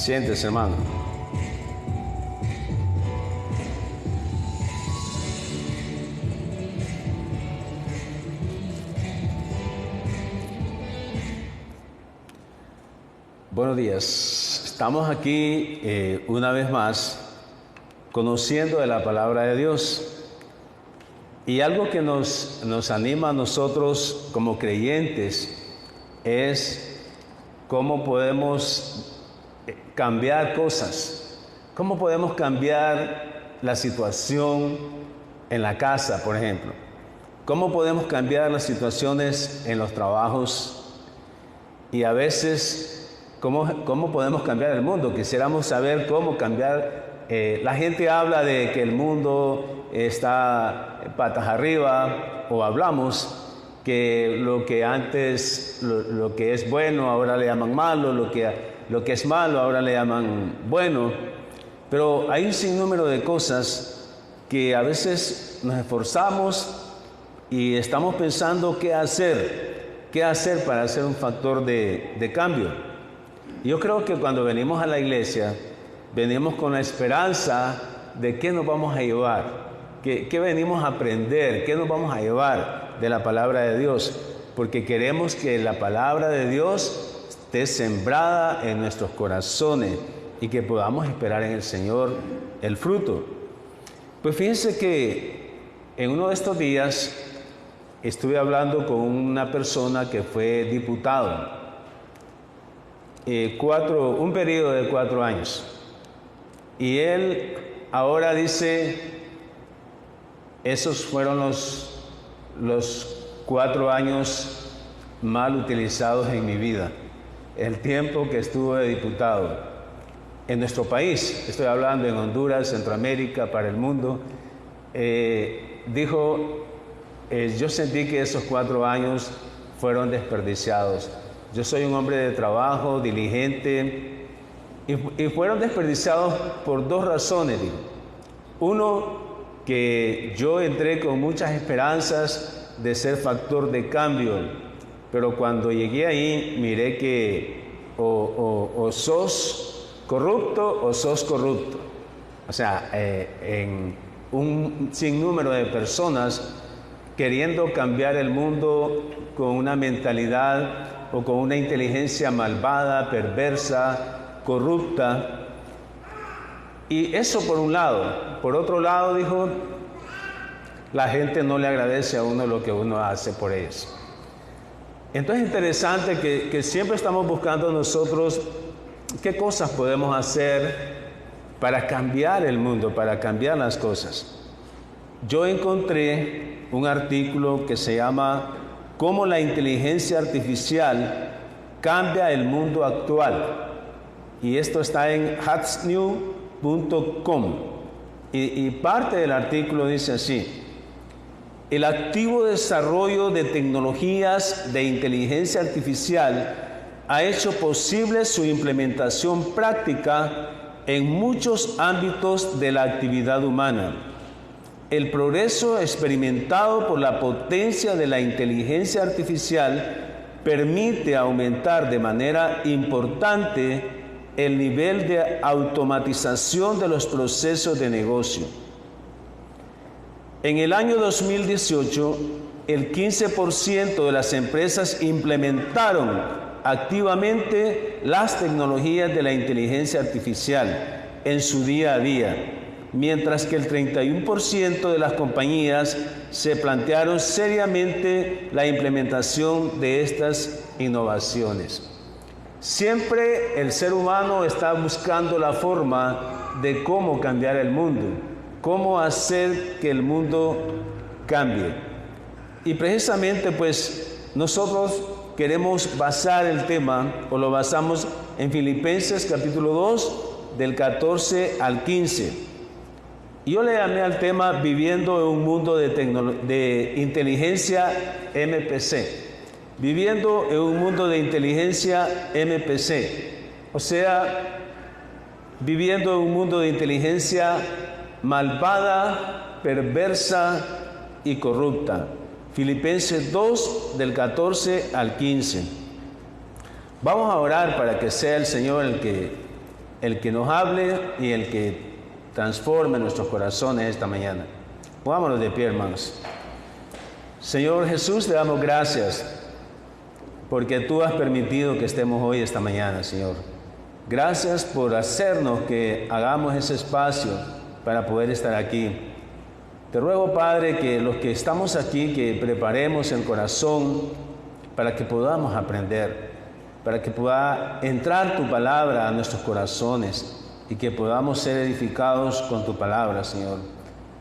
Siéntese, hermano. Buenos días. Estamos aquí una vez más conociendo de la palabra de Dios. Y algo que nos anima a nosotros como creyentes es cómo podemos cambiar cosas, cómo podemos cambiar la situación en la casa, por ejemplo, cómo podemos cambiar las situaciones en los trabajos y a veces cómo podemos cambiar el mundo. Quisiéramos saber cómo cambiar. La gente habla de que el mundo está patas arriba, o hablamos que lo que antes, lo que es bueno, ahora le llaman malo, lo que es malo, ahora le llaman bueno. Pero hay un sinnúmero de cosas que a veces nos esforzamos y estamos pensando qué hacer para ser un factor de cambio. Yo creo que cuando venimos a la iglesia, venimos con la esperanza de qué nos vamos a llevar, qué venimos a aprender, qué nos vamos a llevar de la palabra de Dios, porque queremos que la palabra de Dios esté sembrada en nuestros corazones y que podamos esperar en el Señor el fruto. Pues fíjense que en uno de estos días estuve hablando con una persona que fue diputado, un periodo de 4 años, y él ahora dice, esos fueron los 4 años mal utilizados en mi vida, el tiempo que estuve de diputado en nuestro país. Estoy hablando en Honduras, Centroamérica, para el mundo. Dijo, yo sentí que esos 4 años fueron desperdiciados. Yo soy un hombre de trabajo, diligente, y fueron desperdiciados por 2 razones. Digo. Uno, que yo entré con muchas esperanzas de ser factor de cambio, pero cuando llegué ahí miré que o sos corrupto o sos corrupto. O sea, en un sinnúmero de personas queriendo cambiar el mundo con una mentalidad o con una inteligencia malvada, perversa, corrupta. Y eso por un lado. Por otro lado, dijo, la gente no le agradece a uno lo que uno hace por ellos. Entonces es interesante que siempre estamos buscando nosotros qué cosas podemos hacer para cambiar el mundo, para cambiar las cosas. Yo encontré un artículo que se llama Cómo la inteligencia artificial cambia el mundo actual. Y esto está en hacksnew.com. Y parte del artículo dice así: el activo desarrollo de tecnologías de inteligencia artificial ha hecho posible su implementación práctica en muchos ámbitos de la actividad humana. El progreso experimentado por la potencia de la inteligencia artificial permite aumentar de manera importante el nivel de automatización de los procesos de negocio. En el año 2018, el 15% de las empresas implementaron activamente las tecnologías de la inteligencia artificial en su día a día, mientras que el 31% de las compañías se plantearon seriamente la implementación de estas innovaciones. Siempre el ser humano está buscando la forma de cómo cambiar el mundo, cómo hacer que el mundo cambie. Y precisamente pues nosotros queremos basar el tema, o lo basamos en Filipenses capítulo 2, del 14 al 15. Yo le llamé al tema Viviendo en un mundo de inteligencia MPC. Viviendo en un mundo de inteligencia MPC. O sea, viviendo en un mundo de inteligencia malvada, perversa y corrupta. Filipenses 2, del 14 al 15. Vamos a orar para que sea el Señor el que nos hable y el que transforme nuestros corazones esta mañana. Pongámonos de pie, hermanos. Señor Jesús, te damos gracias porque tú has permitido que estemos hoy esta mañana, Señor. Gracias por hacernos que hagamos ese espacio para poder estar aquí. Te ruego, Padre, que los que estamos aquí, que preparemos el corazón para que podamos aprender, para que pueda entrar tu palabra a nuestros corazones y que podamos ser edificados con tu palabra, Señor.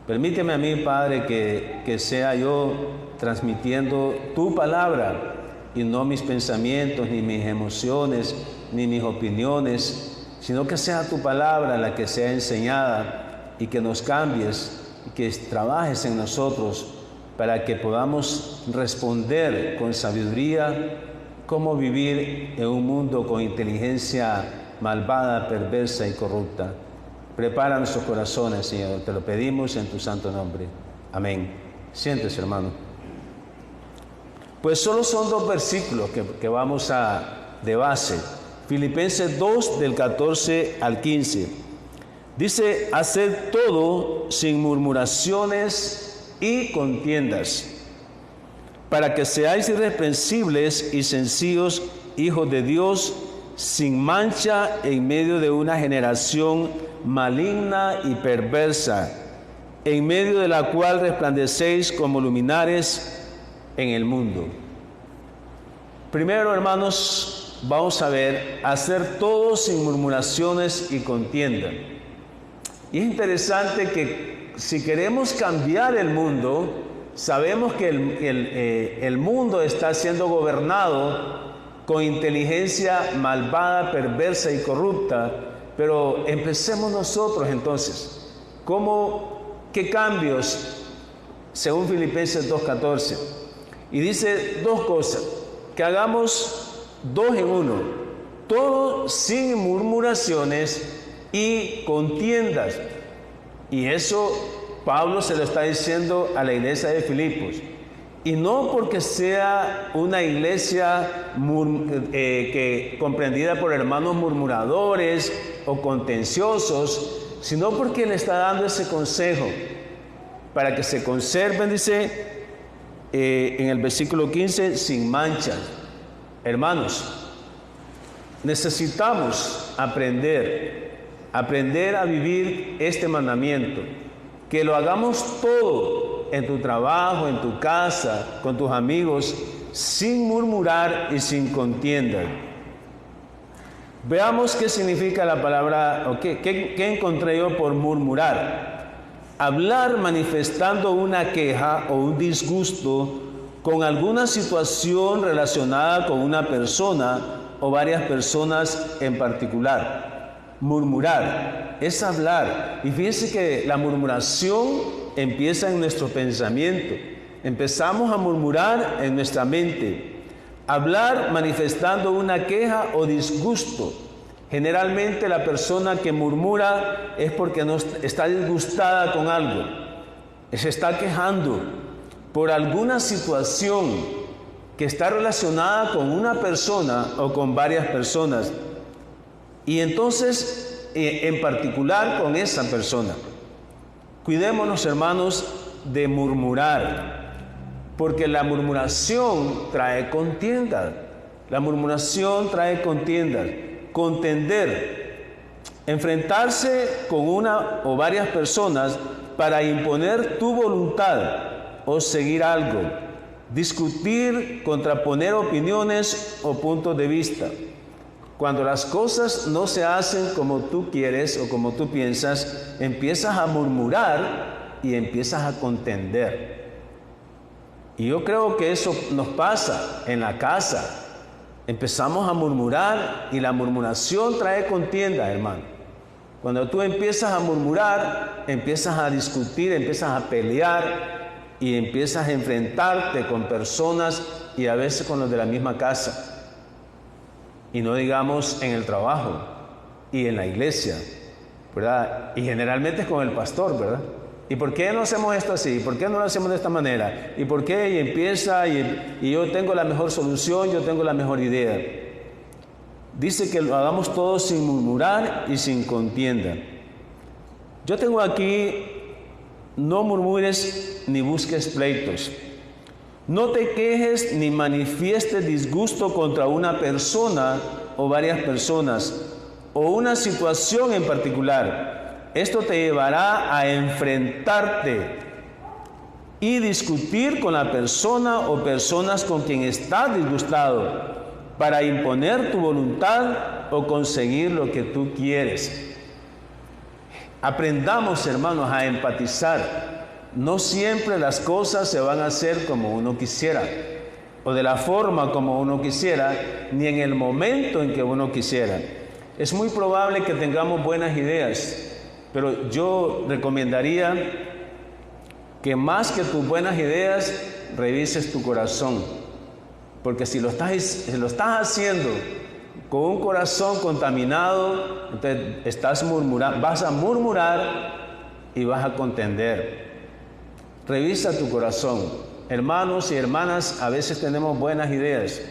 Permíteme a mí, Padre, que sea yo transmitiendo tu palabra y no mis pensamientos, ni mis emociones, ni mis opiniones, sino que sea tu palabra la que sea enseñada y que nos cambies y que trabajes en nosotros para que podamos responder con sabiduría cómo vivir en un mundo con inteligencia malvada, perversa y corrupta. Prepara nuestros corazones, Señor, te lo pedimos en tu santo nombre. Amén. Siéntese, hermano. Pues solo son 2 versículos que vamos de base. Filipenses 2, del 14 al 15. Dice, haced todo sin murmuraciones y contiendas, para que seáis irreprensibles y sencillos, hijos de Dios, sin mancha en medio de una generación maligna y perversa, en medio de la cual resplandecéis como luminares en el mundo. Primero, hermanos, vamos a ver, hacer todo sin murmuraciones y contienda. Y es interesante que si queremos cambiar el mundo, sabemos que el mundo está siendo gobernado con inteligencia malvada, perversa y corrupta, pero empecemos nosotros entonces. ¿Qué cambios? Según Filipenses 2:14. Y dice 2 cosas, que hagamos 2 en 1, todo sin murmuraciones y contiendas. Y eso Pablo se lo está diciendo a la iglesia de Filipos. Y no porque sea una iglesia comprendida por hermanos murmuradores o contenciosos, sino porque le está dando ese consejo para que se conserven, dice en el versículo 15, sin mancha. Hermanos, necesitamos aprender a vivir este mandamiento, que lo hagamos todo en tu trabajo, en tu casa, con tus amigos, sin murmurar y sin contienda. Veamos qué significa la palabra, o qué encontré yo por murmurar. Hablar manifestando una queja o un disgusto con alguna situación relacionada con una persona o varias personas en particular. Murmurar es hablar. Y fíjense que la murmuración empieza en nuestro pensamiento. Empezamos a murmurar en nuestra mente. Hablar manifestando una queja o disgusto. Generalmente la persona que murmura es porque no está disgustada con algo, se está quejando por alguna situación que está relacionada con una persona o con varias personas, y entonces en particular con esa persona. Cuidémonos, hermanos, de murmurar, porque la murmuración trae contienda. La murmuración trae contiendas. Contender, enfrentarse con una o varias personas para imponer tu voluntad o seguir algo, discutir, contraponer opiniones o puntos de vista. Cuando las cosas no se hacen como tú quieres o como tú piensas, empiezas a murmurar y empiezas a contender. Y yo creo que eso nos pasa en la casa. Empezamos a murmurar y la murmuración trae contienda, hermano. Cuando tú empiezas a murmurar, empiezas a discutir, empiezas a pelear y empiezas a enfrentarte con personas y a veces con los de la misma casa. Y no digamos en el trabajo y en la iglesia, ¿verdad? Y generalmente es con el pastor, ¿verdad? ¿Y por qué no hacemos esto así? ¿Por qué no lo hacemos de esta manera? ¿Y por qué? Y empieza y yo tengo la mejor solución, yo tengo la mejor idea. dice que lo hagamos todo sin murmurar y sin contienda. Yo tengo aquí: no murmures ni busques pleitos. No te quejes ni manifiestes disgusto contra una persona o varias personas o una situación en particular. Esto te llevará a enfrentarte y discutir con la persona o personas con quien estás disgustado para imponer tu voluntad o conseguir lo que tú quieres. Aprendamos, hermanos, a empatizar. No siempre las cosas se van a hacer como uno quisiera, o de la forma como uno quisiera, ni en el momento en que uno quisiera. Es muy probable que tengamos buenas ideas, pero yo recomendaría que más que tus buenas ideas, revises tu corazón. Porque si lo estás haciendo con un corazón contaminado, entonces estás murmurando, vas a murmurar y vas a contender. Revisa tu corazón. Hermanos y hermanas, a veces tenemos buenas ideas.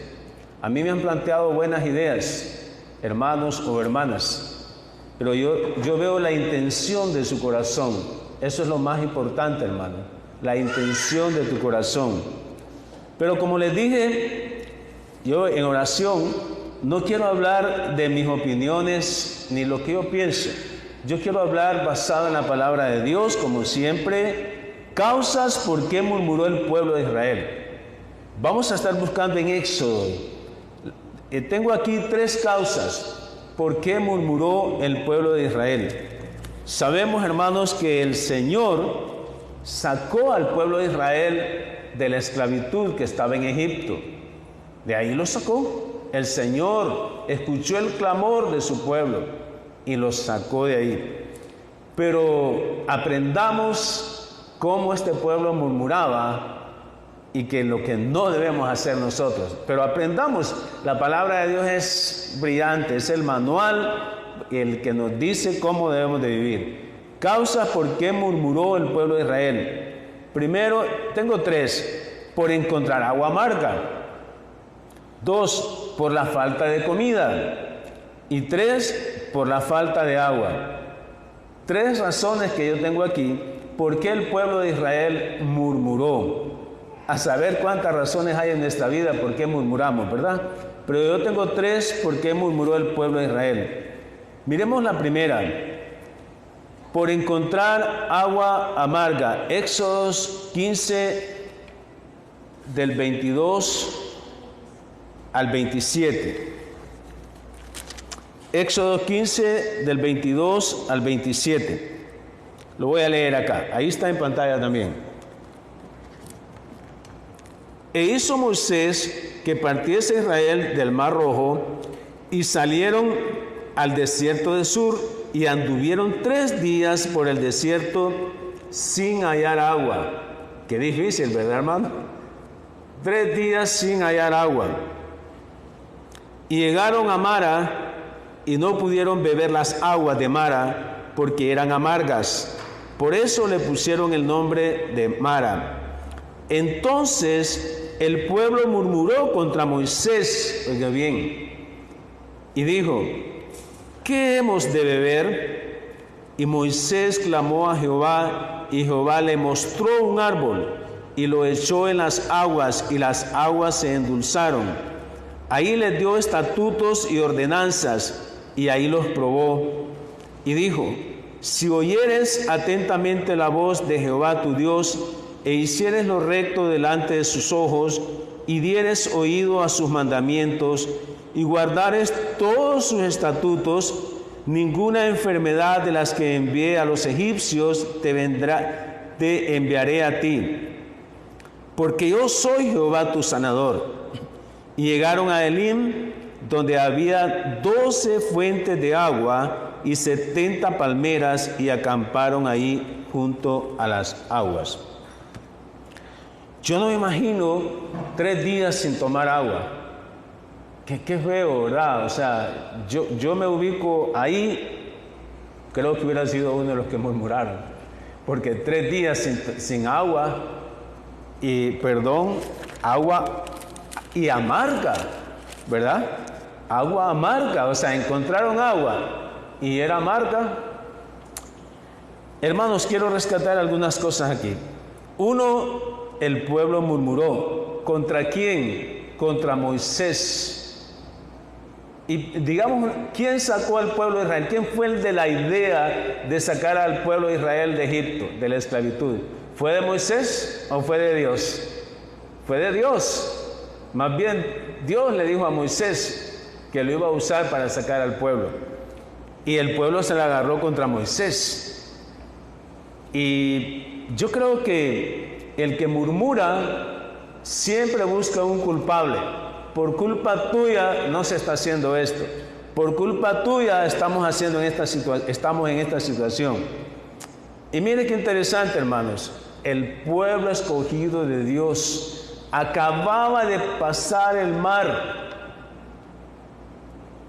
A mí me han planteado buenas ideas, hermanos o hermanas, pero yo veo la intención de su corazón. Eso es lo más importante, hermano, la intención de tu corazón. Pero como les dije, yo en oración no quiero hablar de mis opiniones ni lo que yo pienso. Yo quiero hablar basado en la palabra de Dios, como siempre. Causas por qué murmuró el pueblo de Israel. Vamos a estar buscando en Éxodo. Tengo aquí 3 causas por qué murmuró el pueblo de Israel. Sabemos, hermanos, que el Señor sacó al pueblo de Israel de la esclavitud que estaba en Egipto. De ahí lo sacó. El Señor escuchó el clamor de su pueblo y los sacó de ahí. Pero aprendamos cómo este pueblo murmuraba y que lo que no debemos hacer nosotros. Pero aprendamos, la palabra de Dios es brillante, es el manual, el que nos dice cómo debemos de vivir. Causas por qué murmuró el pueblo de Israel. Primero, tengo 3, por encontrar agua amarga. 2, por la falta de comida. Y 3, por la falta de agua. 3 razones que yo tengo aquí. ¿Por qué el pueblo de Israel murmuró? A saber cuántas razones hay en nuestra vida por qué murmuramos, ¿verdad? Pero yo tengo 3 por qué murmuró el pueblo de Israel. Miremos la primera. Por encontrar agua amarga. Éxodo 15, del 22 al 27. Éxodo 15, del 22 al 27. Lo voy a leer acá. Ahí está en pantalla también. E hizo Moisés que partiese Israel del Mar Rojo, y salieron al desierto de Sur, y anduvieron 3 días por el desierto sin hallar agua. Qué difícil, ¿verdad, hermano? 3 días sin hallar agua. Y llegaron a Mara, y no pudieron beber las aguas de Mara, porque eran amargas. Por eso le pusieron el nombre de Mara. Entonces el pueblo murmuró contra Moisés, oiga bien, y dijo: ¿qué hemos de beber? Y Moisés clamó a Jehová, y Jehová le mostró un árbol, y lo echó en las aguas, y las aguas se endulzaron. Ahí les dio estatutos y ordenanzas, y ahí los probó. Y dijo: si oyeres atentamente la voz de Jehová tu Dios, e hicieres lo recto delante de sus ojos, y dieres oído a sus mandamientos, y guardares todos sus estatutos, ninguna enfermedad de las que envié a los egipcios te enviaré a ti, porque yo soy Jehová tu sanador. Y llegaron a Elim, donde había 12 fuentes de agua y 70 palmeras, y acamparon ahí junto a las aguas. Yo no me imagino 3 días sin tomar agua. Qué feo, ¿verdad? O sea, yo me ubico ahí, creo que hubiera sido uno de los que murmuraron, porque 3 días sin agua, agua y amarga, ¿verdad? agua amarga, o sea, encontraron agua y era amarga. Hermanos, quiero rescatar algunas cosas aquí. Uno, el pueblo murmuró. ¿Contra quién? Contra Moisés. Y digamos, ¿quién sacó al pueblo de Israel? ¿Quién fue el de la idea de sacar al pueblo de Israel de Egipto, de la esclavitud? ¿Fue de Moisés o fue de Dios? Fue de Dios. Más bien, Dios le dijo a Moisés que lo iba a usar para sacar al pueblo. Y el pueblo se le agarró contra Moisés. Y yo creo que el que murmura siempre busca un culpable. Por culpa tuya no se está haciendo esto. Por culpa tuya estamos en esta situación. Y mire qué interesante, hermanos. El pueblo escogido de Dios acababa de pasar el mar.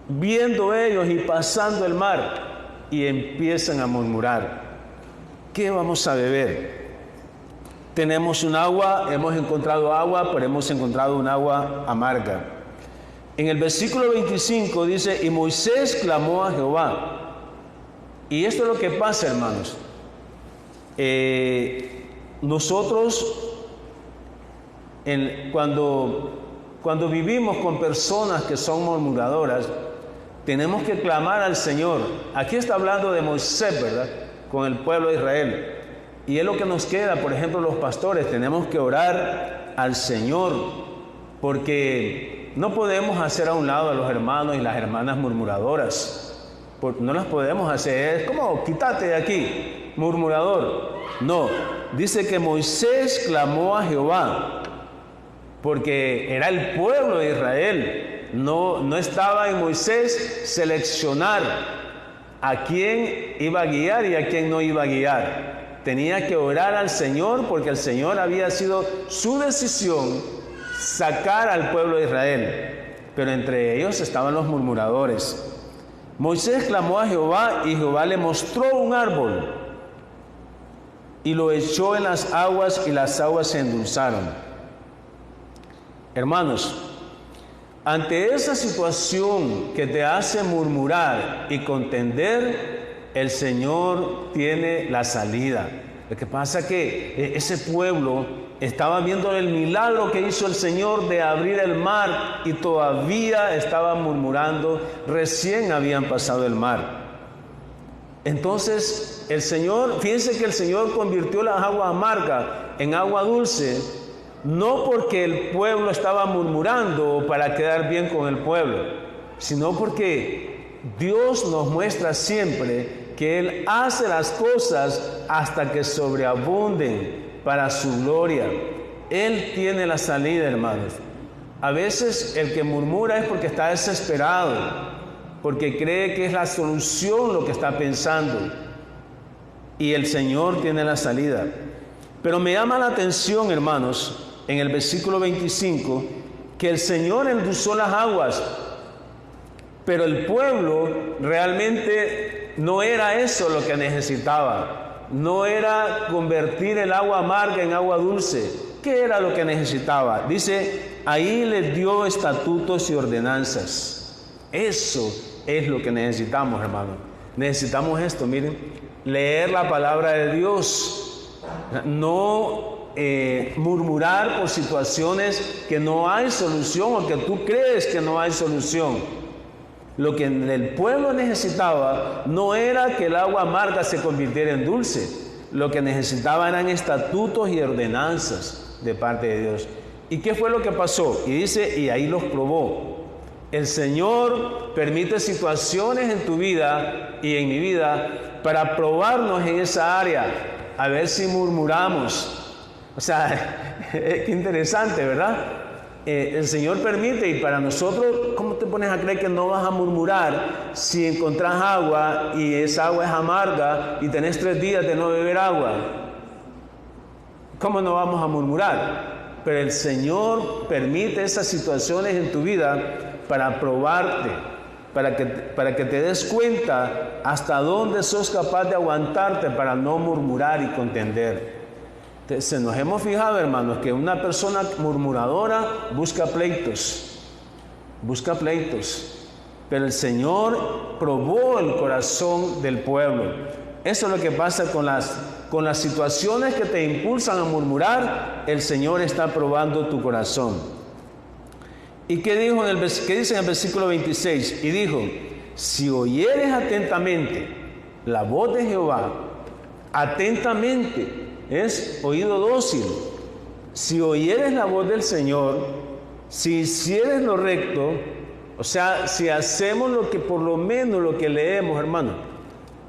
Viendo ellos y pasando el mar, y empiezan a murmurar. ¿Qué vamos a beber? Tenemos un agua, hemos encontrado agua, pero hemos encontrado un agua amarga. En el versículo 25 dice, y Moisés clamó a Jehová. Y esto es lo que pasa, hermanos. Nosotros, cuando vivimos con personas que son murmuradoras, tenemos que clamar al Señor. Aquí está hablando de Moisés, ¿verdad? Con el pueblo de Israel. Y es lo que nos queda, por ejemplo, los pastores, tenemos que orar al Señor, porque no podemos hacer a un lado a los hermanos y las hermanas murmuradoras. No las podemos hacer, es como, quítate de aquí, murmurador. No, dice que Moisés clamó a Jehová, porque era el pueblo de Israel. No estaba en Moisés seleccionar a quién iba a guiar y a quién no iba a guiar. Tenía que orar al Señor, porque el Señor había sido su decisión sacar al pueblo de Israel. Pero entre ellos estaban los murmuradores. Moisés clamó a Jehová y Jehová le mostró un árbol y lo echó en las aguas y las aguas se endulzaron. Hermanos, ante esa situación que te hace murmurar y contender, el Señor tiene la salida. Lo que pasa es que ese pueblo estaba viendo el milagro que hizo el Señor de abrir el mar y todavía estaba murmurando, recién habían pasado el mar. Entonces el Señor, fíjense que el Señor convirtió las aguas amargas en agua dulce, no porque el pueblo estaba murmurando para quedar bien con el pueblo, sino porque Dios nos muestra siempre que Él hace las cosas hasta que sobreabunden para su gloria. Él tiene la salida, hermanos. A veces el que murmura es porque está desesperado, porque cree que es la solución lo que está pensando, y el Señor tiene la salida. Pero me llama la atención, hermanos, en el versículo 25, que el Señor endulzó las aguas, pero el pueblo realmente no era eso lo que necesitaba. No era convertir el agua amarga en agua dulce. ¿Qué era lo que necesitaba? Dice, ahí les dio estatutos y ordenanzas. Eso es lo que necesitamos, hermano. Necesitamos esto, miren, leer la palabra de Dios. No murmurar por situaciones que no hay solución o que tú crees que no hay solución. Lo que el pueblo necesitaba no era que el agua amarga se convirtiera en dulce. Lo que necesitaba eran estatutos y ordenanzas de parte de Dios. ¿Y qué fue lo que pasó? Y dice, y ahí los probó. El Señor permite situaciones en tu vida y en mi vida para probarnos en esa área, a ver si murmuramos. O sea, qué interesante, ¿verdad? El Señor permite, y para nosotros, ¿cómo te pones a creer que no vas a murmurar si encontrás agua y esa agua es amarga y tenés 3 días de no beber agua? ¿Cómo no vamos a murmurar? Pero el Señor permite esas situaciones en tu vida para probarte, para que te des cuenta hasta dónde sos capaz de aguantarte para no murmurar y contender. Entonces, nos hemos fijado, hermanos, que una persona murmuradora busca pleitos. pero el Señor probó el corazón del pueblo. Eso es lo que pasa con las situaciones que te impulsan a murmurar. El Señor está probando tu corazón. ¿Y qué dice en el versículo 26? Y dijo: si oyeres atentamente la voz de Jehová, atentamente es oído dócil. Si oyeres la voz del Señor, si hicieres lo recto, o sea, si hacemos por lo menos lo que leemos, hermano.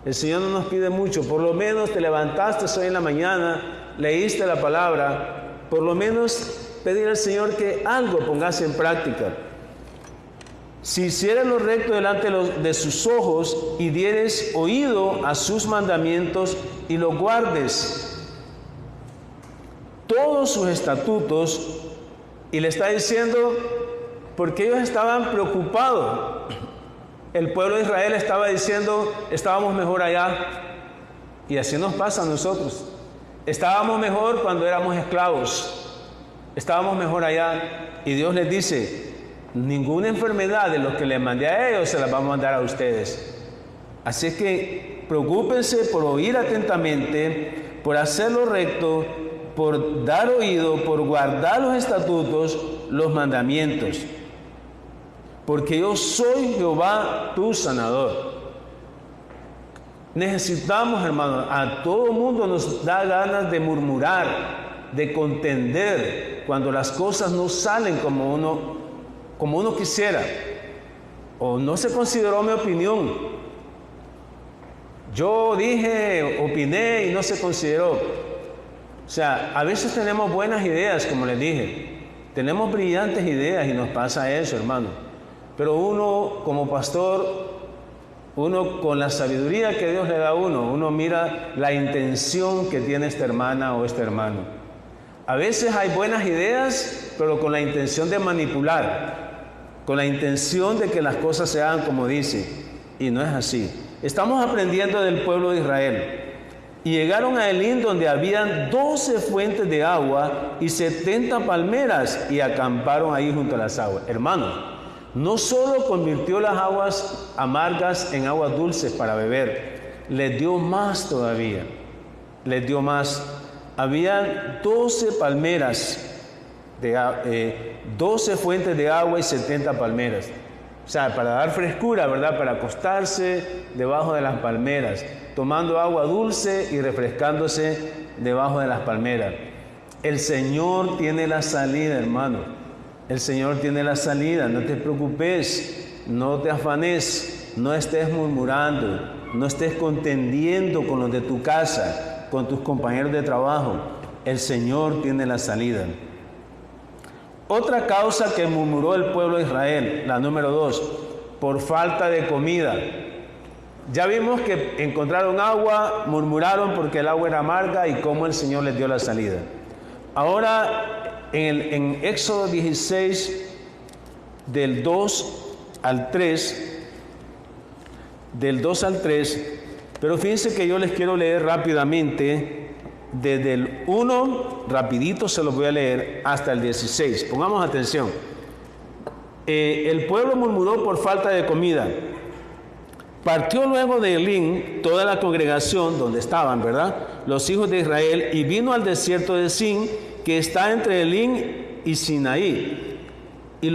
El Señor no nos pide mucho, por lo menos te levantaste hoy en la mañana, leíste la palabra, por lo menos pedir al Señor que algo pongas en práctica. Si hicieres lo recto delante de sus ojos y dieres oído a sus mandamientos y los guardes todos sus estatutos, y le está diciendo, porque ellos estaban preocupados. El pueblo de Israel estaba diciendo, estábamos mejor allá, y así nos pasa a nosotros. Estábamos mejor cuando éramos esclavos, estábamos mejor allá, y Dios les dice, ninguna enfermedad de los que les mandé a ellos se las vamos a mandar a ustedes. Así es que preocúpense por oír atentamente, por hacer lo recto, por dar oído, por guardar los estatutos, los mandamientos. Porque yo soy Jehová tu sanador. Necesitamos, hermanos, a todo mundo nos da ganas de murmurar, de contender, cuando las cosas no salen como uno quisiera, o no se consideró mi opinión. Yo dije, opiné y no se consideró. O sea, a veces tenemos buenas ideas, como les dije, tenemos brillantes ideas y nos pasa eso, hermano. Pero uno, como pastor, uno con la sabiduría que Dios le da a uno mira la intención que tiene esta hermana o este hermano. A veces hay buenas ideas, pero con la intención de manipular, con la intención de que las cosas se hagan como dice, y no es así. Estamos aprendiendo del pueblo de Israel. Y llegaron a Elim, donde habían 12 fuentes de agua y 70 palmeras, y acamparon ahí junto a las aguas. Hermanos, no solo convirtió las aguas amargas en aguas dulces para beber, les dio más todavía, les dio más. Habían 12 palmeras, 12 fuentes de agua y 70 palmeras. O sea, para dar frescura, ¿verdad? Para acostarse debajo de las palmeras, tomando agua dulce y refrescándose debajo de las palmeras. El Señor tiene la salida, hermano. El Señor tiene la salida. No te preocupes, no te afanes, no estés murmurando, no estés contendiendo con los de tu casa, con tus compañeros de trabajo. El Señor tiene la salida. Otra causa que murmuró el pueblo de Israel, la número 2, por falta de comida. Ya vimos que encontraron agua, murmuraron porque el agua era amarga y cómo el Señor les dio la salida. Ahora, en Éxodo 16, del 2 al 3, pero fíjense que yo les quiero leer rápidamente, desde el 1, rapidito se los voy a leer, hasta el 16. Pongamos atención. El pueblo murmuró por falta de comida. Partió luego de Elim toda la congregación donde estaban, ¿verdad?, los hijos de Israel, y vino al desierto de Sin, que está entre Elim y Sinaí. Y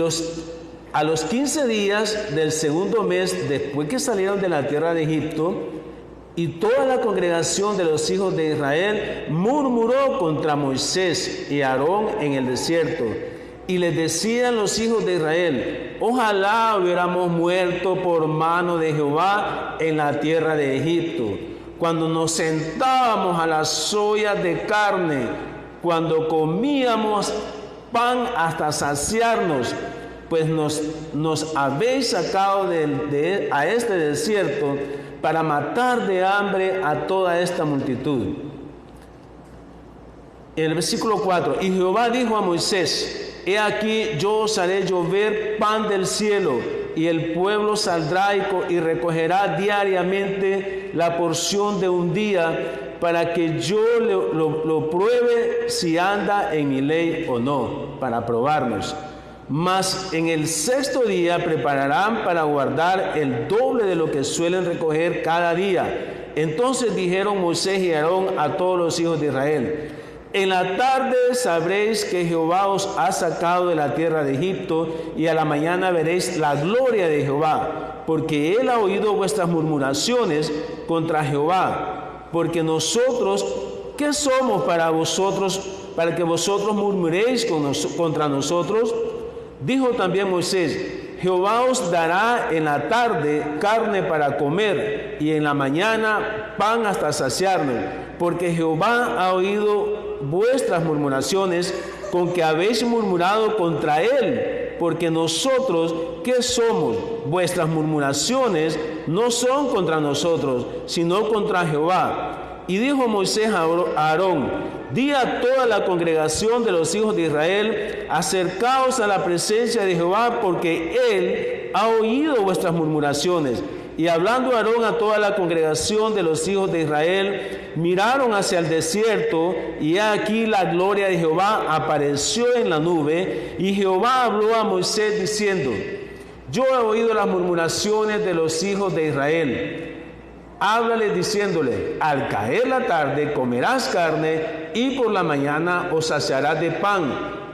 a los 15 días del segundo mes, después que salieron de la tierra de Egipto, y toda la congregación de los hijos de Israel murmuró contra Moisés y Aarón en el desierto. Y les decían los hijos de Israel: ojalá hubiéramos muerto por mano de Jehová en la tierra de Egipto, cuando nos sentábamos a las ollas de carne, cuando comíamos pan hasta saciarnos, pues nos habéis sacado a este desierto para matar de hambre a toda esta multitud. En el versículo 4, y Jehová dijo a Moisés: he aquí, yo os haré llover pan del cielo, y el pueblo saldrá y recogerá diariamente la porción de un día, para que yo lo pruebe si anda en mi ley o no, para probarnos. mas en el sexto día prepararán para guardar el doble de lo que suelen recoger cada día. Entonces dijeron Moisés y Aarón a todos los hijos de Israel: en la tarde sabréis que Jehová os ha sacado de la tierra de Egipto, y a la mañana veréis la gloria de Jehová, porque él ha oído vuestras murmuraciones contra Jehová. Porque nosotros, ¿qué somos para vosotros, para que vosotros murmuréis contra nosotros? Dijo también Moisés: Jehová os dará en la tarde carne para comer, y en la mañana pan hasta saciarnos, porque Jehová ha oído vuestras murmuraciones con que habéis murmurado contra él. Porque nosotros, ¿qué somos? Vuestras murmuraciones no son contra nosotros, sino contra Jehová. Y dijo Moisés a Aarón: di a toda la congregación de los hijos de Israel: acercaos a la presencia de Jehová, porque él ha oído vuestras murmuraciones. Y hablando Aarón a toda la congregación de los hijos de Israel, miraron hacia el desierto, y aquí la gloria de Jehová apareció en la nube. Y Jehová habló a Moisés diciendo: yo he oído las murmuraciones de los hijos de Israel. Háblale diciéndole: al caer la tarde comerás carne, y por la mañana os saciarás de pan,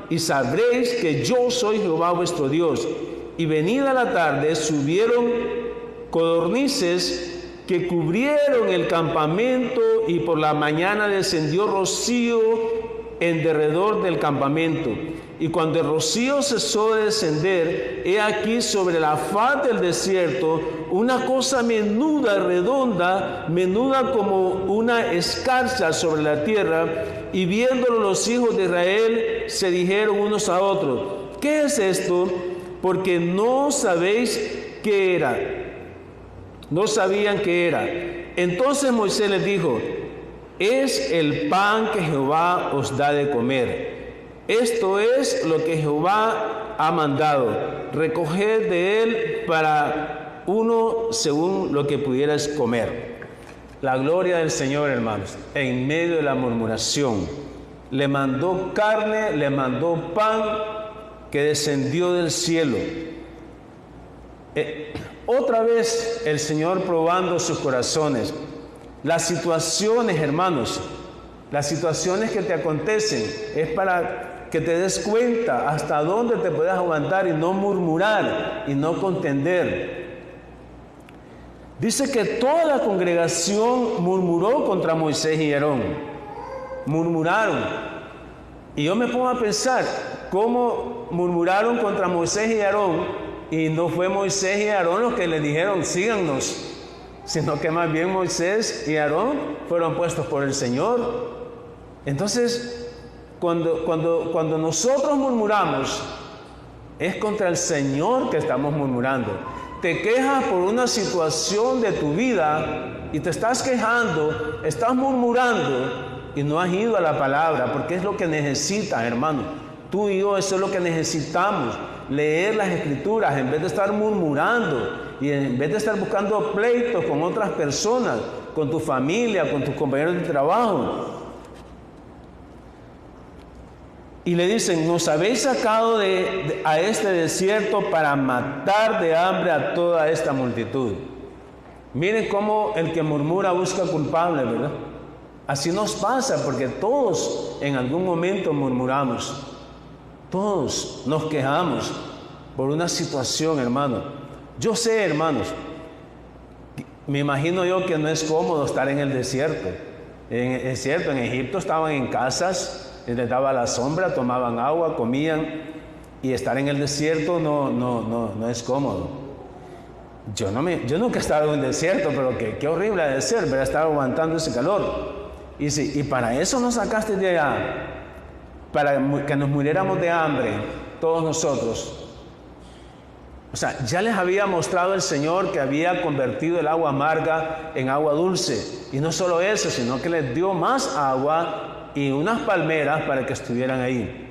y sabréis que yo soy Jehová vuestro Dios. Y venida la tarde subieron codornices que cubrieron el campamento, y por la mañana descendió rocío en derredor del campamento. Y cuando el rocío cesó de descender, he aquí sobre la faz del desierto una cosa menuda, redonda, menuda como una escarcha sobre la tierra. Y viéndolo los hijos de Israel se dijeron unos a otros: ¿qué es esto? Porque no sabéis qué era. No sabían qué era. Entonces Moisés les dijo: es el pan que Jehová os da de comer. Esto es lo que Jehová ha mandado. Recoged de él para uno según lo que pudierais comer. La gloria del Señor, hermanos, en medio de la murmuración. Le mandó carne, le mandó pan que descendió del cielo. Otra vez el Señor probando sus corazones. Las situaciones, hermanos, las situaciones que te acontecen es para que te des cuenta hasta dónde te puedes aguantar y no murmurar y no contender. Dice que toda la congregación murmuró contra Moisés y Aarón. Murmuraron. Y yo me pongo a pensar cómo murmuraron contra Moisés y Aarón, y no fue Moisés y Aarón los que le dijeron: síganos, sino que más bien Moisés y Aarón fueron puestos por el Señor. Entonces, cuando nosotros murmuramos, es contra el Señor que estamos murmurando. Te quejas por una situación de tu vida y te estás quejando, estás murmurando y no has ido a la palabra, porque es lo que necesitas, hermano. Tú y yo, eso es lo que necesitamos, leer las Escrituras en vez de estar murmurando y en vez de estar buscando pleitos con otras personas, con tu familia, con tus compañeros de trabajo. Y le dicen: nos habéis sacado a este desierto para matar de hambre a toda esta multitud. Miren cómo el que murmura busca culpable, ¿verdad? Así nos pasa, porque todos en algún momento murmuramos. Todos nos quejamos por una situación, hermano. Yo sé, hermanos, me imagino yo que no es cómodo estar en el desierto. Es cierto, en Egipto estaban en casas, les daba la sombra, tomaban agua, comían, y estar en el desierto no es cómodo. Yo nunca he estado en el desierto, pero qué horrible ha de ser, ¿verdad? Estar aguantando ese calor. Y para eso nos sacaste de allá, para que nos muriéramos de hambre, todos nosotros. O sea, ya les había mostrado el Señor que había convertido el agua amarga en agua dulce. Y no solo eso, sino que les dio más agua y unas palmeras para que estuvieran ahí.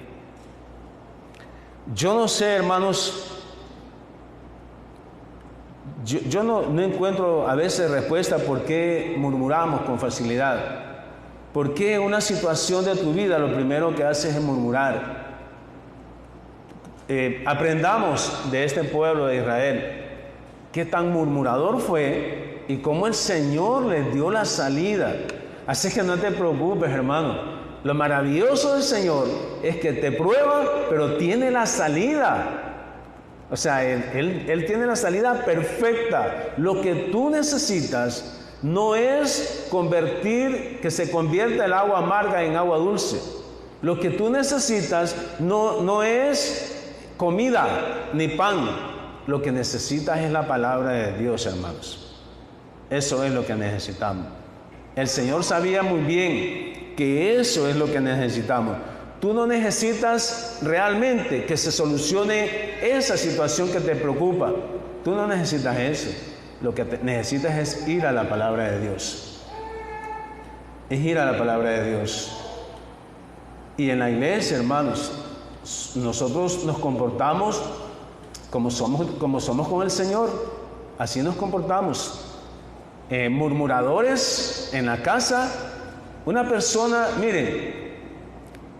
Yo no sé, hermanos, yo no encuentro a veces respuesta por qué murmuramos con facilidad. ¿Por qué una situación de tu vida lo primero que haces es murmurar? aprendamos de este pueblo de Israel qué tan murmurador fue y cómo el Señor les dio la salida. Así que no te preocupes, hermano. Lo maravilloso del Señor es que te prueba, pero tiene la salida. O sea, Él tiene la salida perfecta. Lo que tú necesitas no es que se convierta el agua amarga en agua dulce. Lo que tú necesitas no es comida ni pan. Lo que necesitas es la palabra de Dios, hermanos. Eso es lo que necesitamos. El Señor sabía muy bien que eso es lo que necesitamos. Tú no necesitas realmente que se solucione esa situación que te preocupa. Tú no necesitas eso. Lo que necesitas es ir a la palabra de Dios. Es ir a la palabra de Dios. Y en la iglesia, hermanos, nosotros nos comportamos como somos con el Señor. Así nos comportamos. Murmuradores en la casa. Una persona, miren,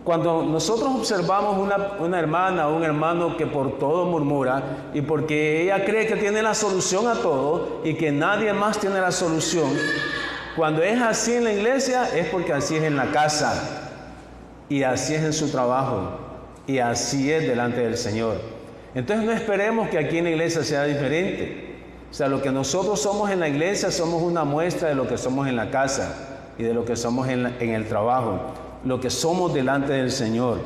cuando nosotros observamos una hermana o un hermano que por todo murmura y porque ella cree que tiene la solución a todo y que nadie más tiene la solución, cuando es así en la iglesia es porque así es en la casa y así es en su trabajo y así es delante del Señor. Entonces no esperemos que aquí en la iglesia sea diferente. O sea, lo que nosotros somos en la iglesia somos una muestra de lo que somos en la casa y de lo que somos en el trabajo, lo que somos delante del Señor.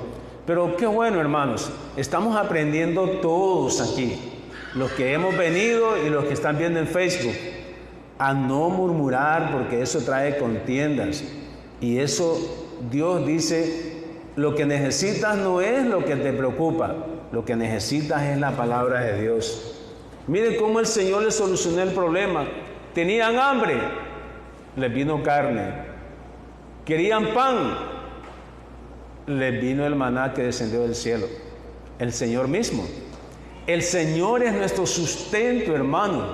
Pero qué bueno, hermanos, estamos aprendiendo todos aquí, los que hemos venido y los que están viendo en Facebook, a no murmurar, porque eso trae contiendas. Y eso Dios dice, lo que necesitas no es lo que te preocupa, lo que necesitas es la palabra de Dios. Miren cómo el Señor le solucionó el problema. Tenían hambre, les vino carne. Querían pan, les vino el maná que descendió del cielo. El Señor mismo. El Señor es nuestro sustento, hermano.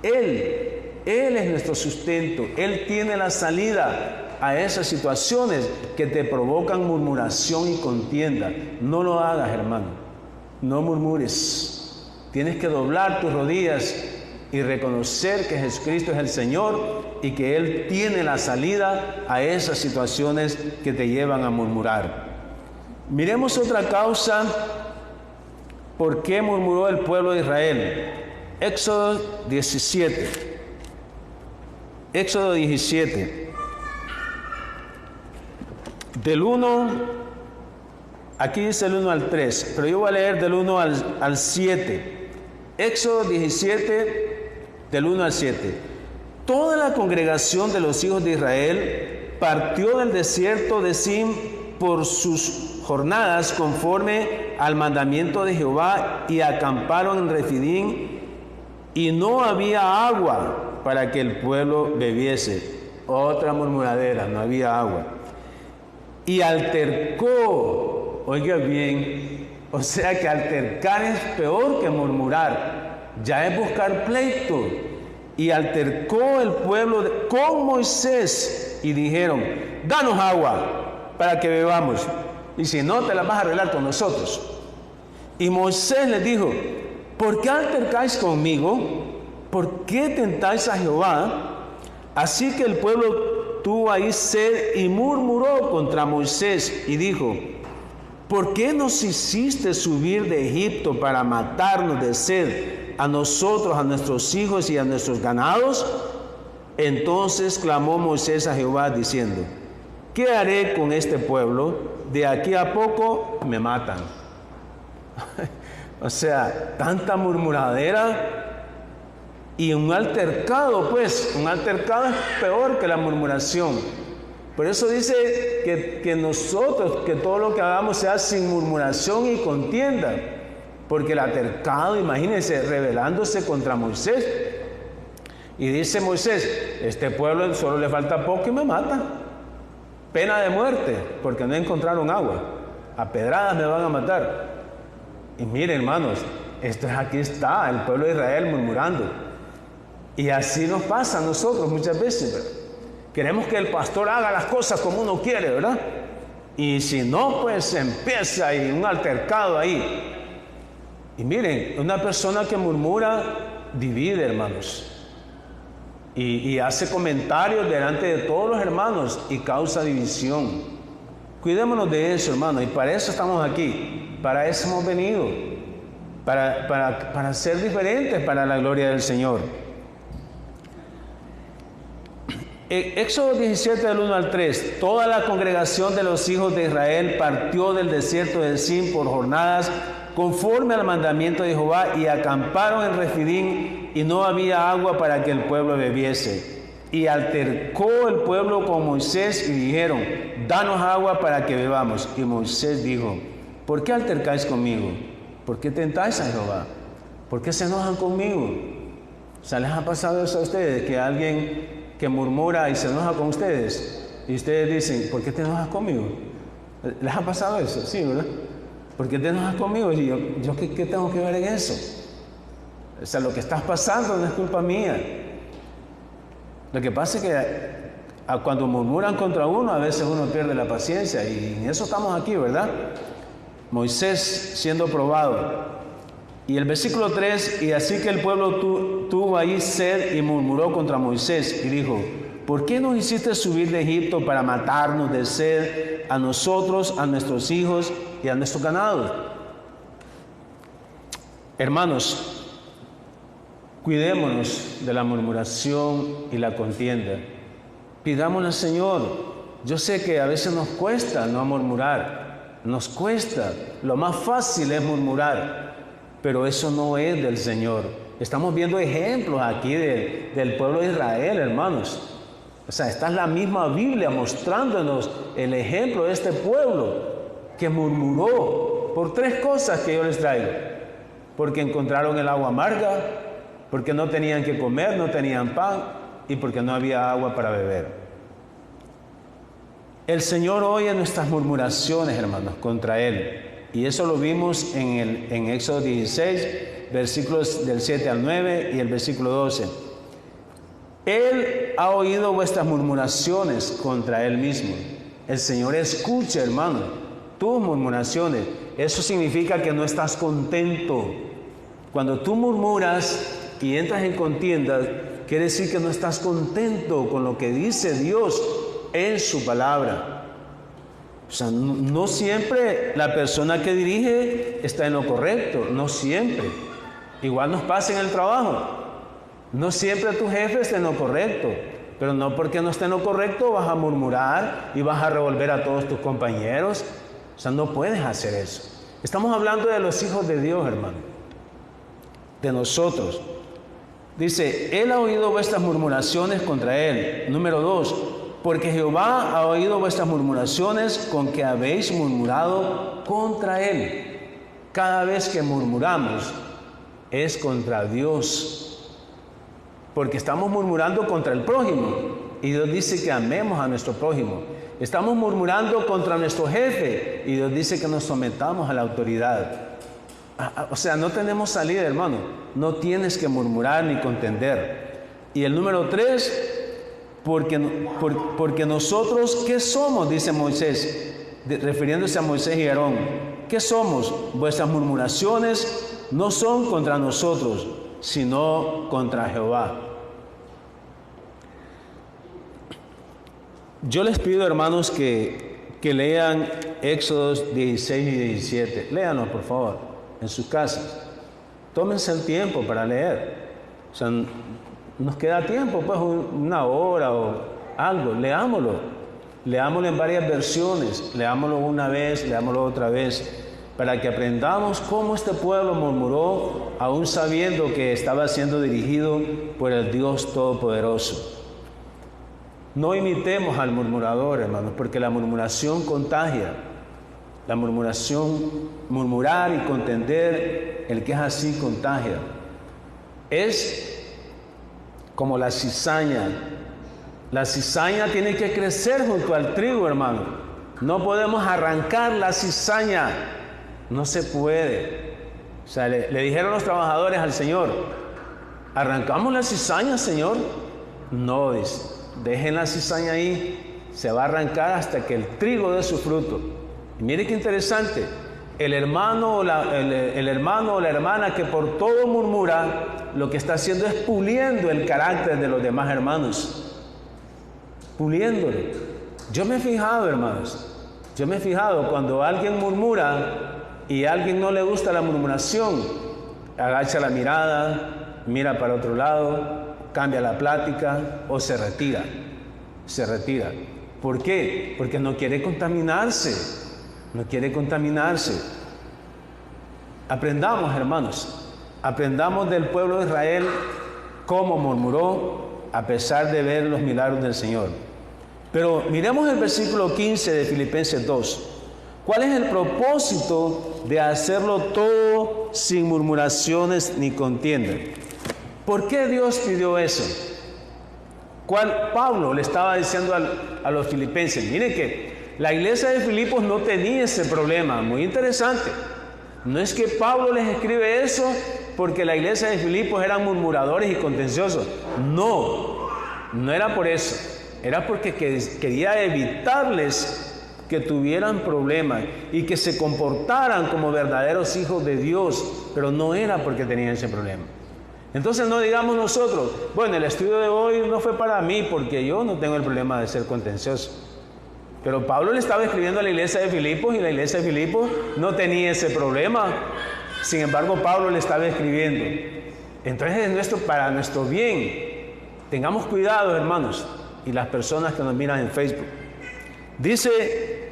Él es nuestro sustento. Él tiene la salida a esas situaciones que te provocan murmuración y contienda. No lo hagas, hermano. No murmures. Tienes que doblar tus rodillas y reconocer que Jesucristo es el Señor y que Él tiene la salida a esas situaciones que te llevan a murmurar. Miremos otra causa por qué murmuró el pueblo de Israel. Éxodo 17. Éxodo 17. Del 1, aquí dice el 1 al 3, pero yo voy a leer del 1 al 7. Éxodo 17, del 1 al 7. Toda la congregación de los hijos de Israel partió del desierto de Zin por sus jornadas conforme al mandamiento de Jehová y acamparon en Refidim, y no había agua para que el pueblo bebiese. Otra murmuradera, no había agua. Y altercó, oiga bien, o sea que altercar es peor que murmurar, ya es buscar pleito. Y altercó el pueblo con Moisés y dijeron, danos agua para que bebamos, y si no te la vas a arreglar con nosotros. Y Moisés les dijo, ¿por qué altercáis conmigo? ¿Por qué tentáis a Jehová? Así que el pueblo tuvo ahí sed y murmuró contra Moisés y dijo, ¿por qué nos hiciste subir de Egipto para matarnos de sed a nosotros, a nuestros hijos y a nuestros ganados? Entonces clamó Moisés a Jehová diciendo, ¿qué haré con este pueblo? De aquí a poco me matan. O sea, tanta murmuradera y un altercado, pues, un altercado es peor que la murmuración. Por eso dice que nosotros, que todo lo que hagamos sea sin murmuración y contienda. Porque el altercado, imagínense, rebelándose contra Moisés. Y dice Moisés, este pueblo solo le falta poco y me mata. Pena de muerte, porque no encontraron agua. A pedradas me van a matar. Y miren, hermanos, aquí está el pueblo de Israel murmurando. Y así nos pasa a nosotros muchas veces, ¿verdad? Queremos que el pastor haga las cosas como uno quiere, ¿verdad? Y si no, pues empieza ahí un altercado ahí. Y miren, una persona que murmura divide, hermanos. Y hace comentarios delante de todos los hermanos y causa división. Cuidémonos de eso, hermanos, y para eso estamos aquí, para eso hemos venido, para ser diferentes para la gloria del Señor. Éxodo 17, del 1 al 3, toda la congregación de los hijos de Israel partió del desierto de Zin por jornadas conforme al mandamiento de Jehová y acamparon en Refidim y no había agua para que el pueblo bebiese. Y altercó el pueblo con Moisés y dijeron, danos agua para que bebamos. Y Moisés dijo, ¿por qué altercáis conmigo? ¿Por qué tentáis a Jehová? ¿Por qué se enojan conmigo? O sea, ¿les ha pasado eso a ustedes? Que alguien que murmura y se enoja con ustedes y ustedes dicen, ¿por qué te enojas conmigo? ¿Les ha pasado eso? Sí, ¿verdad? ¿Por qué te enojas conmigo? Y yo ¿qué tengo que ver en eso? O sea, lo que estás pasando no es culpa mía. Lo que pasa es que cuando murmuran contra uno, a veces uno pierde la paciencia y en eso estamos aquí, ¿verdad? Moisés siendo probado. Y el versículo 3, y así que el pueblo tuvo ahí sed y murmuró contra Moisés y dijo, ¿por qué nos hiciste subir de Egipto para matarnos de sed a nosotros, a nuestros hijos y a nuestro ganado? Hermanos, cuidémonos de la murmuración y la contienda. Pidámosle al Señor. Yo sé que a veces nos cuesta no murmurar, nos cuesta. Lo más fácil es murmurar. Pero eso no es del Señor. Estamos viendo ejemplos aquí del pueblo de Israel, hermanos. O sea, esta es la misma Biblia mostrándonos el ejemplo de este pueblo que murmuró por 3 cosas que yo les traigo. Porque encontraron el agua amarga, porque no tenían que comer, no tenían pan y porque no había agua para beber. El Señor oye nuestras murmuraciones, hermanos, contra Él. Y eso lo vimos en Éxodo 16, versículos del 7 al 9 y el versículo 12. Él ha oído vuestras murmuraciones contra Él mismo. El Señor escucha, hermano, tus murmuraciones. Eso significa que no estás contento. Cuando tú murmuras y entras en contienda, quiere decir que no estás contento con lo que dice Dios en su palabra. O sea, no siempre la persona que dirige está en lo correcto, no siempre. Igual nos pasa en el trabajo. No siempre tu jefe está en lo correcto, pero no porque no esté en lo correcto vas a murmurar y vas a revolver a todos tus compañeros. O sea, no puedes hacer eso. Estamos hablando de los hijos de Dios, hermano, de nosotros. Dice, Él ha oído vuestras murmuraciones contra Él. Número 2, porque Jehová ha oído vuestras murmuraciones con que habéis murmurado contra Él. Cada vez que murmuramos es contra Dios, porque estamos murmurando contra el prójimo. Y Dios dice que amemos a nuestro prójimo. Estamos murmurando contra nuestro jefe y Dios dice que nos sometamos a la autoridad. O sea, no tenemos salida, hermano. No tienes que murmurar ni contender. Y el número 3, porque nosotros, ¿qué somos? Dice Moisés, refiriéndose a Moisés y Aarón. ¿Qué somos? Vuestras murmuraciones no son contra nosotros, sino contra Jehová. Yo les pido, hermanos, que lean Éxodos 16 y 17. Léanlo, por favor, en sus casas. Tómense el tiempo para leer. O sea, nos queda tiempo, pues 1 hora o algo. Leámoslo. Leámoslo en varias versiones. Leámoslo una vez, leámoslo otra vez. Para que aprendamos cómo este pueblo murmuró, aún sabiendo que estaba siendo dirigido por el Dios Todopoderoso. No imitemos al murmurador, hermanos, porque la murmuración contagia. La murmuración, murmurar y contender, el que es así contagia. Es como la cizaña. La cizaña tiene que crecer junto al trigo, hermano. No podemos arrancar la cizaña. No se puede. O sea, le dijeron los trabajadores al Señor, ¿arrancamos la cizaña, Señor? No, dice. Dejen la cizaña ahí, se va a arrancar hasta que el trigo dé su fruto. Y mire qué interesante, El hermano o la hermana que por todo murmura, lo que está haciendo es puliendo el carácter de los demás hermanos. Puliéndolo. Yo me he fijado, hermanos, cuando alguien murmura y a alguien no le gusta la murmuración, agacha la mirada, mira para otro lado, cambia la plática o se retira. Se retira. ¿Por qué? Porque no quiere contaminarse. No quiere contaminarse. Aprendamos, hermanos, aprendamos del pueblo de Israel cómo murmuró a pesar de ver los milagros del Señor. Pero miremos el versículo 15 de Filipenses 2. ¿Cuál es el propósito de hacerlo todo sin murmuraciones ni contienda? ¿Por qué Dios pidió eso? Pablo le estaba diciendo a los filipenses, miren que la iglesia de Filipos no tenía ese problema. Muy interesante. No es que Pablo les escribe eso porque la iglesia de Filipos eran murmuradores y contenciosos. No era por eso. Era porque quería evitarles que tuvieran problemas y que se comportaran como verdaderos hijos de Dios. Pero no era porque tenían ese problema. Entonces no digamos nosotros, bueno, el estudio de hoy no fue para mí porque yo no tengo el problema de ser contencioso. Pero Pablo le estaba escribiendo a la iglesia de Filipos y la iglesia de Filipos no tenía ese problema. Sin embargo, Pablo le estaba escribiendo. Entonces es para nuestro bien. Tengamos cuidado, hermanos, y las personas que nos miran en Facebook. Dice,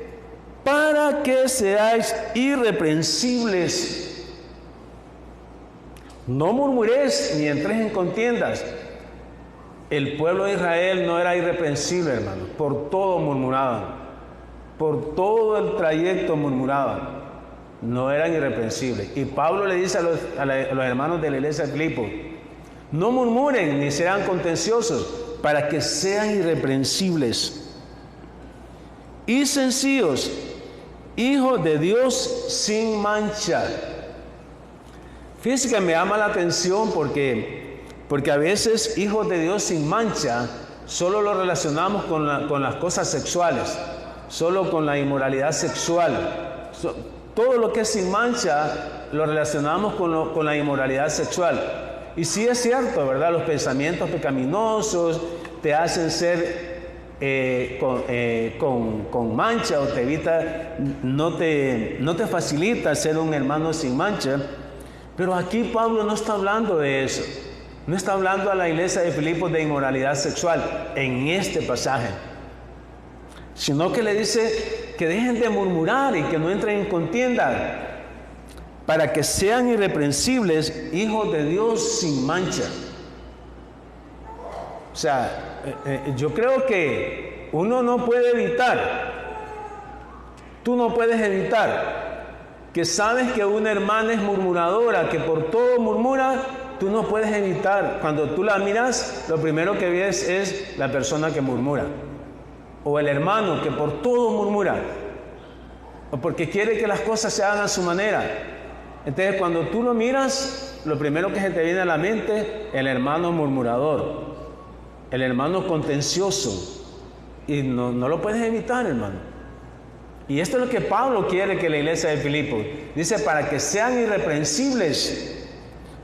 para que seáis irreprensibles, no murmuréis ni entréis en contiendas. El pueblo de Israel no era irreprensible, hermanos, por todo murmuraban. Por todo el trayecto murmuraban, no eran irreprensibles. Y Pablo le dice a los hermanos de la iglesia de Filipos, no murmuren ni sean contenciosos, para que sean irreprensibles y sencillos, hijos de Dios sin mancha. Fíjense que me llama la atención porque a veces hijos de Dios sin mancha solo lo relacionamos con las cosas sexuales. Solo con la inmoralidad sexual. Todo lo que es sin mancha lo relacionamos con la inmoralidad sexual. Y sí es cierto, ¿verdad? Los pensamientos pecaminosos te hacen ser con mancha o te evita, no te facilita ser un hermano sin mancha. Pero aquí Pablo no está hablando de eso. No está hablando a la iglesia de Filipos de inmoralidad sexual en este pasaje. Sino que le dice que dejen de murmurar y que no entren en contienda, para que sean irreprensibles, hijos de Dios sin mancha. O sea, yo creo que uno no puede evitar, tú no puedes evitar, que sabes que una hermana es murmuradora, que por todo murmura, tú no puedes evitar. Cuando tú la miras, lo primero que ves es la persona que murmura. O el hermano que por todo murmura, o porque quiere que las cosas se hagan a su manera. Entonces cuando tú lo miras, lo primero que se te viene a la mente, el hermano murmurador, el hermano contencioso, y no lo puedes evitar, hermano. Y esto es lo que Pablo quiere que la iglesia de Filipos, dice, para que sean irreprensibles,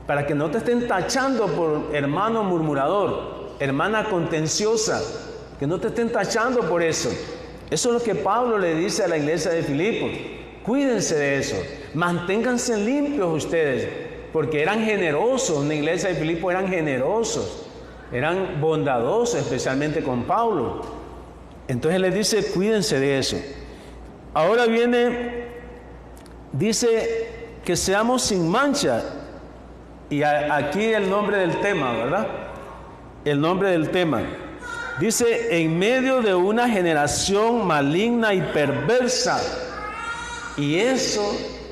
para que no te estén tachando por hermano murmurador, hermana contenciosa, que no te estén tachando por eso. Eso es lo que Pablo le dice a la iglesia de Filipos. Cuídense de eso. Manténganse limpios ustedes, porque eran generosos. En la iglesia de Filipos eran generosos, eran bondadosos, especialmente con Pablo. Entonces les dice, cuídense de eso. Ahora dice que seamos sin mancha. Y aquí el nombre del tema, ¿verdad? El nombre del tema. Dice, en medio de una generación maligna y perversa. Y eso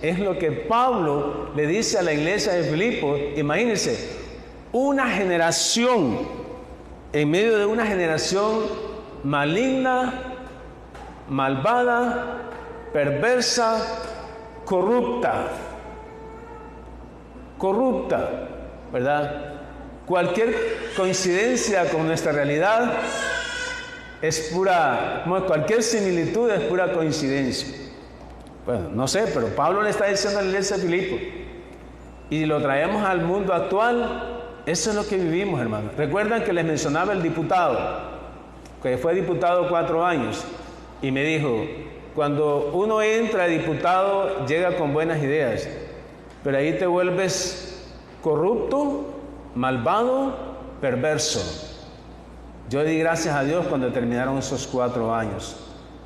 es lo que Pablo le dice a la iglesia de Filipos. Imagínense, una generación, en medio de una generación maligna, malvada, perversa, corrupta, ¿verdad? Cualquier coincidencia con nuestra realidad es pura, cualquier similitud es pura coincidencia. Bueno, no sé, pero Pablo le está diciendo a la iglesia de Filipo. Y lo traemos al mundo actual, eso es lo que vivimos, hermanos. Recuerdan que les mencionaba el diputado, que fue diputado 4 años, y me dijo, cuando uno entra a diputado, llega con buenas ideas, pero ahí te vuelves corrupto, malvado, perverso. Yo di gracias a Dios cuando terminaron esos 4 años.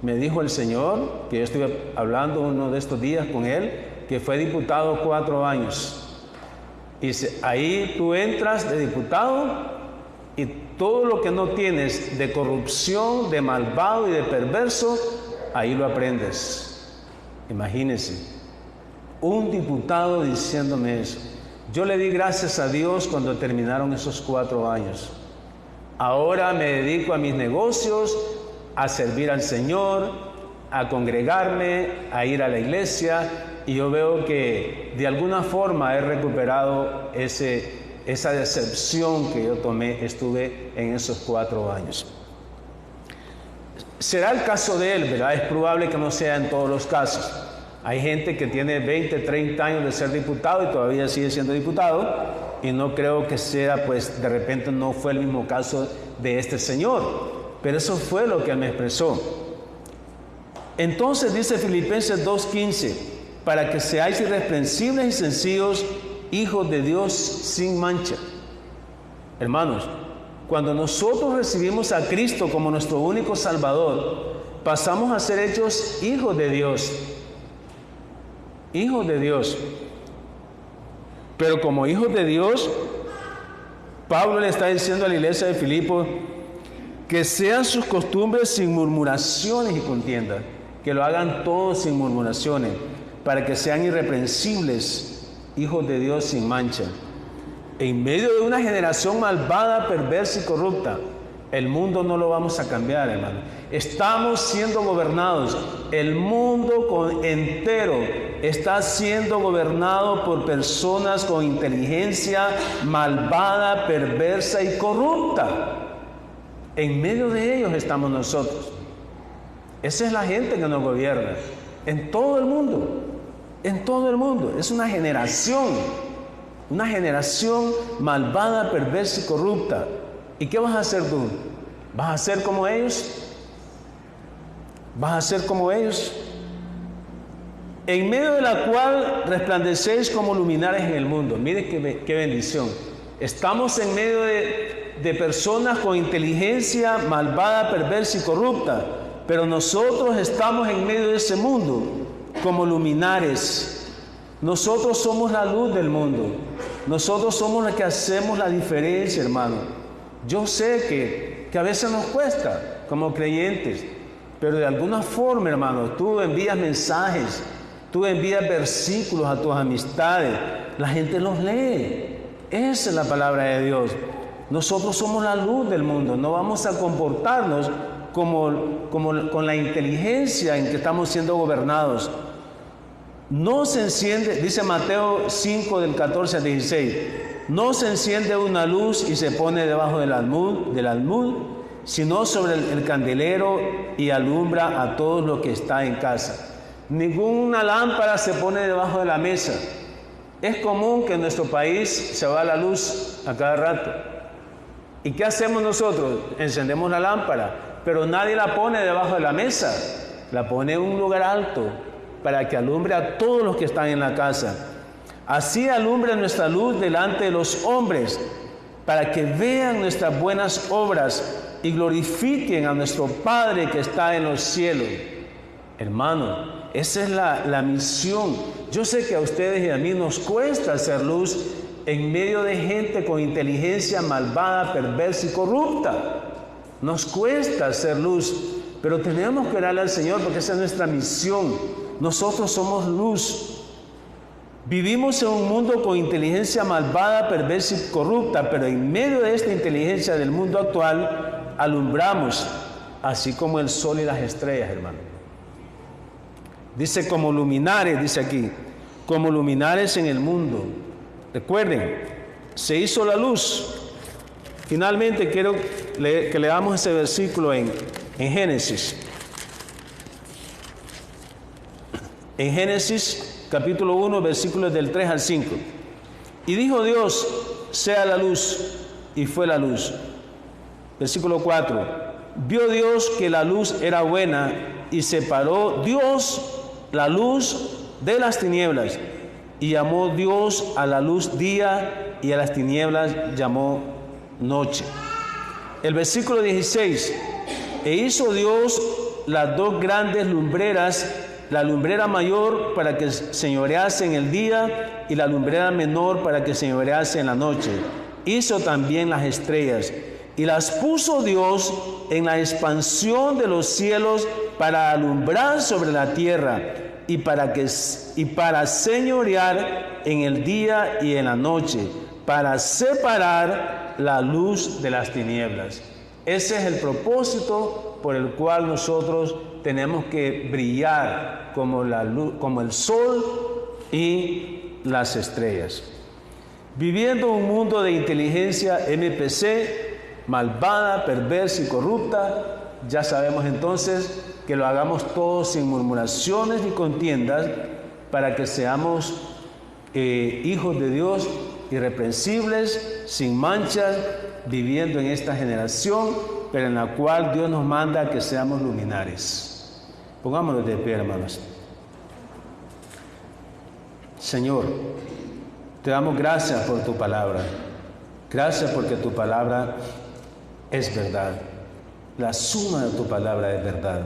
Me dijo el Señor, que yo estuve hablando uno de estos días con él, que fue diputado 4 años. Y dice, ahí tú entras de diputado y todo lo que no tienes de corrupción, de malvado y de perverso, ahí lo aprendes. Imagínense, un diputado diciéndome eso. Yo le di gracias a Dios cuando terminaron esos 4 años. Ahora me dedico a mis negocios, a servir al Señor, a congregarme, a ir a la iglesia, y yo veo que de alguna forma he recuperado esa decepción que yo estuve en esos 4 años. Será el caso de él, ¿verdad? Es probable que no sea en todos los casos. Hay gente que tiene 20, 30 años de ser diputado y todavía sigue siendo diputado, y no creo que sea, pues de repente no fue el mismo caso de este señor, pero eso fue lo que él me expresó. Entonces dice Filipenses 2:15, para que seáis irreprensibles y sencillos, hijos de Dios sin mancha. Hermanos, cuando nosotros recibimos a Cristo como nuestro único Salvador, pasamos a ser hechos hijos de Dios. Hijos de Dios. Pero como hijos de Dios, Pablo le está diciendo a la iglesia de Filipo que sean sus costumbres sin murmuraciones y contiendas, que lo hagan todos sin murmuraciones, para que sean irreprensibles, hijos de Dios sin mancha. En medio de una generación malvada, perversa y corrupta, el mundo no lo vamos a cambiar, hermano. Estamos siendo gobernados. El mundo entero está siendo gobernado por personas con inteligencia malvada, perversa y corrupta. En medio de ellos estamos nosotros. Esa es la gente que nos gobierna. En todo el mundo. En todo el mundo. Es una generación malvada, perversa y corrupta. ¿Y qué vas a hacer tú? ¿Vas a ser como ellos? ¿Vas a ser como ellos? En medio de la cual resplandecéis como luminares en el mundo. Mire qué bendición. Estamos en medio de personas con inteligencia malvada, perversa y corrupta. Pero nosotros estamos en medio de ese mundo como luminares. Nosotros somos la luz del mundo. Nosotros somos los que hacemos la diferencia, hermano. Yo sé que a veces nos cuesta como creyentes, pero de alguna forma, hermano, tú envías mensajes, tú envías versículos a tus amistades, la gente los lee. Esa es la palabra de Dios. Nosotros somos la luz del mundo, no vamos a comportarnos con la inteligencia en que estamos siendo gobernados. No se enciende, dice Mateo 5 del 14 al 16, no se enciende una luz y se pone debajo del almud, sino sobre el candelero y alumbra a todos los que están en casa. Ninguna lámpara se pone debajo de la mesa. Es común que en nuestro país se va la luz a cada rato. ¿Y qué hacemos nosotros? Encendemos la lámpara, pero nadie la pone debajo de la mesa, la pone en un lugar alto para que alumbre a todos los que están en la casa. Así alumbra nuestra luz delante de los hombres, para que vean nuestras buenas obras y glorifiquen a nuestro Padre que está en los cielos. Hermano, esa es la misión. Yo sé que a ustedes y a mí nos cuesta hacer luz en medio de gente con inteligencia malvada, perversa y corrupta. Nos cuesta hacer luz, pero tenemos que orarle al Señor porque esa es nuestra misión. Nosotros somos luz. Vivimos en un mundo con inteligencia malvada, perversa y corrupta, pero en medio de esta inteligencia del mundo actual, alumbramos, así como el sol y las estrellas, hermano. Dice como luminares, dice aquí, como luminares en el mundo. Recuerden, se hizo la luz. Finalmente quiero que leamos ese versículo en Génesis. en Génesis capítulo 1, versículos del 3 al 5. Y dijo Dios, sea la luz, y fue la luz. Versículo 4. Vio Dios que la luz era buena, y separó Dios la luz de las tinieblas. Y llamó Dios a la luz día, y a las tinieblas llamó noche. El versículo 16. E hizo Dios las dos grandes lumbreras, la lumbrera mayor para que señorease en el día y la lumbrera menor para que señorease en la noche. Hizo también las estrellas y las puso Dios en la expansión de los cielos para alumbrar sobre la tierra y para señorear en el día y en la noche, para separar la luz de las tinieblas. Ese es el propósito por el cual nosotros tenemos que brillar como la luz, como el sol y las estrellas. Viviendo un mundo de inteligencia MPC, malvada, perversa y corrupta, ya sabemos entonces que lo hagamos todos sin murmuraciones ni contiendas, para que seamos hijos de Dios irreprensibles, sin manchas, viviendo en esta generación, pero en la cual Dios nos manda que seamos luminares. Pongámonos de pie, hermanos. Señor, te damos gracias por tu palabra. Gracias porque tu palabra es verdad. La suma de tu palabra es verdad.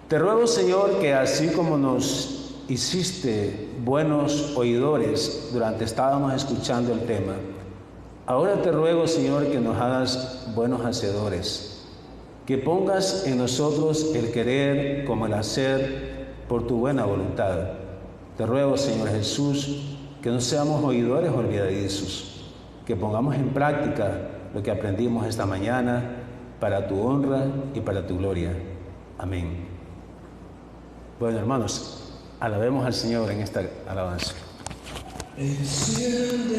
Te ruego, Señor, que así como nos hiciste buenos oidores durante estábamos escuchando el tema, ahora te ruego, Señor, que nos hagas buenos hacedores, que pongas en nosotros el querer como el hacer por tu buena voluntad. Te ruego, Señor Jesús, que no seamos oidores olvidadizos, que pongamos en práctica lo que aprendimos esta mañana para tu honra y para tu gloria. Amén. Bueno, hermanos, alabemos al Señor en esta alabanza. Enciende